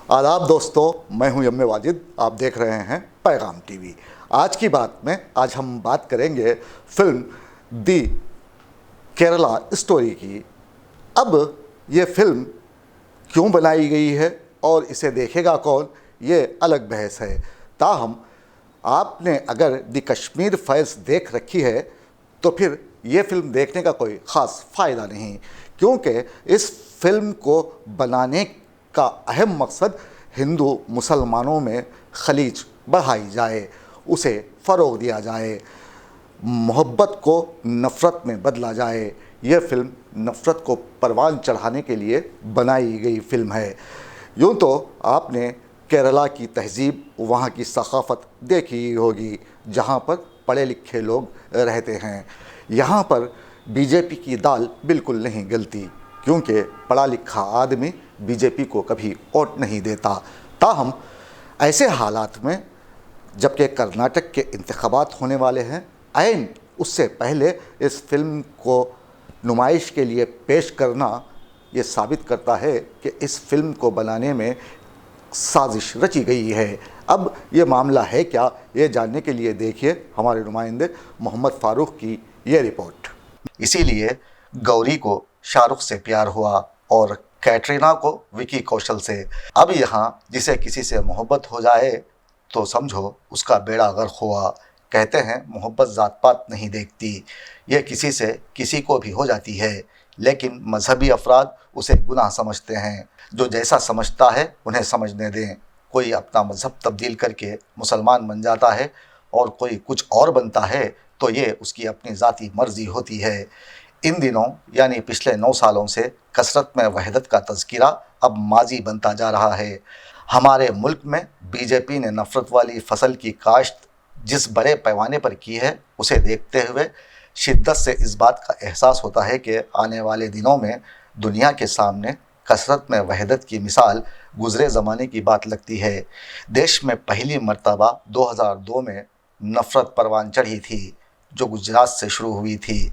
आदाब दोस्तों, मैं हूं यम्मे वाजिद। आप देख रहे हैं पैगाम टीवी। आज की बात में आज हम बात करेंगे फिल्म दी केरला स्टोरी की। अब ये फिल्म क्यों बनाई गई है और इसे देखेगा कौन, ये अलग बहस है। ताहम आपने अगर दी कश्मीर फाइल्स देख रखी है तो फिर ये फिल्म देखने का कोई ख़ास फ़ायदा नहीं, क्योंकि इस फिल्म को बनाने का अहम मकसद हिंदू मुसलमानों में खलीज बढ़ाई जाए, उसे फ़रोग़ दिया जाए, मोहब्बत को नफ़रत में बदला जाए। यह फिल्म नफ़रत को परवान चढ़ाने के लिए बनाई गई फिल्म है। यूँ तो आपने केरला की तहज़ीब, वहाँ की सक़ाफ़त देखी होगी, जहाँ पर पढ़े लिखे लोग रहते हैं। यहाँ पर बीजेपी की दाल बिल्कुल नहीं गलती, क्योंकि पढ़ा लिखा आदमी बीजेपी को कभी वोट नहीं देता। ताहम ऐसे हालात में जबकि कर्नाटक के इंतखाबात होने वाले हैं, ऐन उससे पहले इस फिल्म को नुमाइश के लिए पेश करना ये साबित करता है कि इस फिल्म को बनाने में साजिश रची गई है। अब ये मामला है क्या, ये जानने के लिए देखिए हमारे नुमाइंदे मोहम्मद फ़ारूक की ये रिपोर्ट। इसीलिए गौरी को शाहरुख से प्यार हुआ और कैटरीना को विकी कौशल से। अब यहाँ जिसे किसी से मोहब्बत हो जाए तो समझो उसका बेड़ा गर्क हुआ। कहते हैं मोहब्बत ज़ात पात नहीं देखती, यह किसी से किसी को भी हो जाती है, लेकिन मजहबी अफराद उसे गुनाह समझते हैं। जो जैसा समझता है उन्हें समझने दें। कोई अपना मजहब तब्दील करके मुसलमान बन जाता है और कोई कुछ और बनता है तो ये उसकी अपनी ज़ाती मर्ज़ी होती है। इन दिनों यानी पिछले 9 सालों से कसरत में वहदत का तज़किरा अब माजी बनता जा रहा है। हमारे मुल्क में बीजेपी ने नफ़रत वाली फसल की काश्त जिस बड़े पैमाने पर की है, उसे देखते हुए शिद्दत से इस बात का एहसास होता है कि आने वाले दिनों में दुनिया के सामने कसरत में वहदत की मिसाल गुज़रे ज़माने की बात लगती है। देश में पहली मर्तबा 2002 में नफ़रत परवान चढ़ी थी, जो गुजरात से शुरू हुई थी।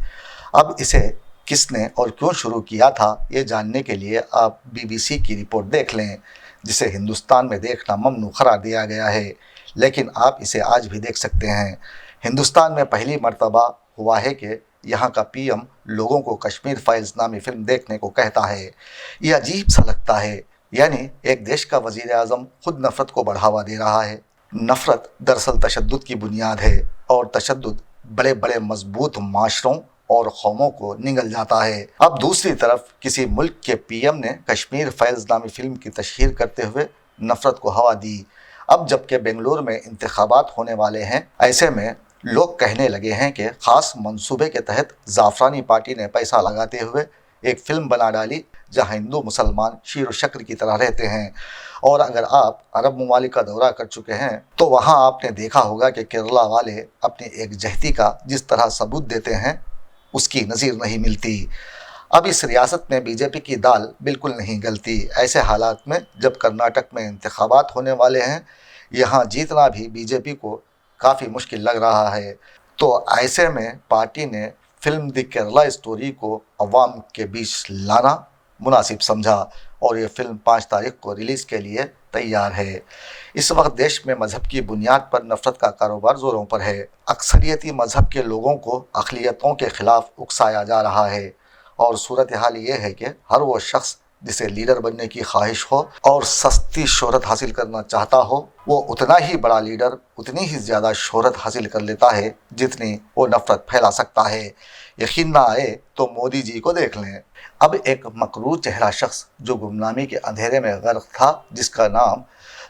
अब इसे किसने और क्यों शुरू किया था, ये जानने के लिए आप BBC की रिपोर्ट देख लें, जिसे हिंदुस्तान में देखना ममनू करार दिया गया है, लेकिन आप इसे आज भी देख सकते हैं। हिंदुस्तान में पहली मर्तबा हुआ है कि यहाँ का PM लोगों को कश्मीर फाइल्स नामी फिल्म देखने को कहता है। ये अजीब सा लगता है, यानी एक देश का वज़ीर आज़म खुद नफ़रत को बढ़ावा दे रहा है। नफ़रत दरअसल तशद्दुद की बुनियाद है, और तशद्दुद बड़े बड़े मजबूत माशरों और कौमों को निगल जाता है। अब दूसरी तरफ किसी मुल्क के PM ने कश्मीर फाइल्स नामी फिल्म की तशहीर करते हुए नफ़रत को हवा दी। अब जबकि बेंगलुरु में इंतखाबात होने वाले हैं, ऐसे में लोग कहने लगे हैं कि ख़ास मंसूबे के तहत ज़ाफ़रानी पार्टी ने पैसा लगाते हुए एक फ़िल्म बना डाली जहाँ हिंदू मुसलमान शीर व शक्र की तरह रहते हैं। और अगर आप अरब ममालिक का दौरा कर चुके हैं तो वहाँ आपने देखा होगा कि केरला वाले अपनी एकजहती का जिस तरह सबूत देते हैं, उसकी नज़ीर नहीं मिलती। अब इस रियासत में बीजेपी की दाल बिल्कुल नहीं गलती। ऐसे हालात में जब कर्नाटक में इंतखाबात होने वाले हैं, यहाँ जीतना भी बीजेपी को काफ़ी मुश्किल लग रहा है, तो ऐसे में पार्टी ने फिल्म दी केरला स्टोरी को अवाम के बीच लाना मुनासिब समझा और ये फिल्म 5 तारीख को रिलीज़ के लिए तैयार है। इस वक्त देश में मज़हब की बुनियाद पर नफ़रत का कारोबार ज़ोरों पर है। अक्सरियती मज़हब के लोगों को अक़लियतों के ख़िलाफ़ उकसाया जा रहा है, और सूरत हाल ये है कि हर वो शख्स जिसे लीडर बनने की ख्वाहिश हो और सस्ती शोहरत हासिल करना चाहता हो, वो उतना ही बड़ा लीडर, उतनी ही ज़्यादा शोहरत हासिल कर लेता है जितनी वो नफ़रत फैला सकता है। यकीन ना आए तो मोदी जी को देख लें। अब एक मकरूर चेहरा शख्स जो गुमनामी के अंधेरे में गर्क था, जिसका नाम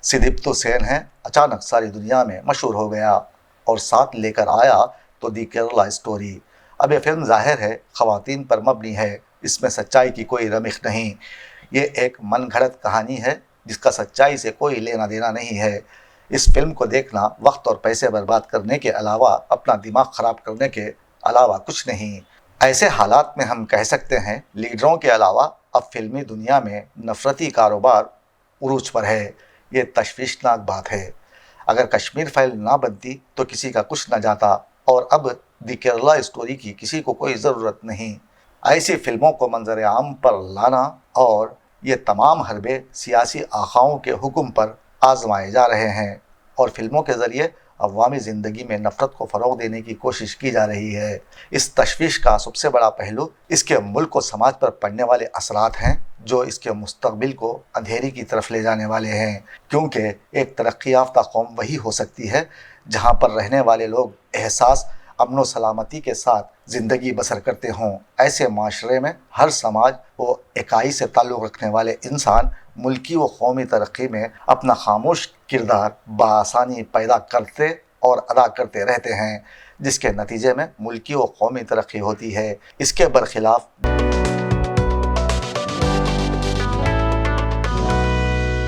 सिद्दीक़ हुसैन है, अचानक सारी दुनिया में मशहूर हो गया और साथ लेकर आया तो दी केरला स्टोरी। अब ये फिल्म ज़ाहिर है ख़वातीन पर मबनी है, इसमें सच्चाई की कोई रमिश नहीं। ये एक मन घड़त कहानी है जिसका सच्चाई से कोई लेना देना नहीं है। इस फिल्म को देखना वक्त और पैसे बर्बाद करने के अलावा, अपना दिमाग ख़राब करने के अलावा कुछ नहीं। ऐसे हालात में हम कह सकते हैं लीडरों के अलावा अब फिल्मी दुनिया में नफ़रती कारोबार उरूज पर है। ये तशवीशनाक बात है। अगर कश्मीर फाइल ना बनती तो किसी का कुछ न जाता, और अब दी केरला स्टोरी की किसी को कोई ज़रूरत नहीं। ऐसी फिल्मों को मंजर आम पर लाना और یہ تمام حربے سیاسی آخاؤں کے حکم پر آزمائے جا رہے ہیں اور فلموں کے ذریعے عوامی زندگی میں نفرت کو فروغ دینے کی کوشش کی جا رہی ہے۔ اس تشویش کا سب سے بڑا پہلو اس کے ملک و سماج پر پڑنے والے اثرات ہیں، جو اس کے مستقبل کو اندھیری کی طرف لے جانے والے ہیں، کیونکہ ایک ترقی یافتہ قوم وہی ہو سکتی ہے جہاں پر رہنے والے لوگ احساس امن و سلامتی کے ساتھ زندگی بسر کرتے ہوں۔ ایسے معاشرے میں ہر سماج و اکائی سے تعلق رکھنے والے انسان ملکی و قومی ترقی میں اپنا خاموش کردار بآسانی پیدا کرتے اور ادا کرتے رہتے ہیں، جس کے نتیجے میں ملکی و قومی ترقی ہوتی ہے۔ اس کے برخلاف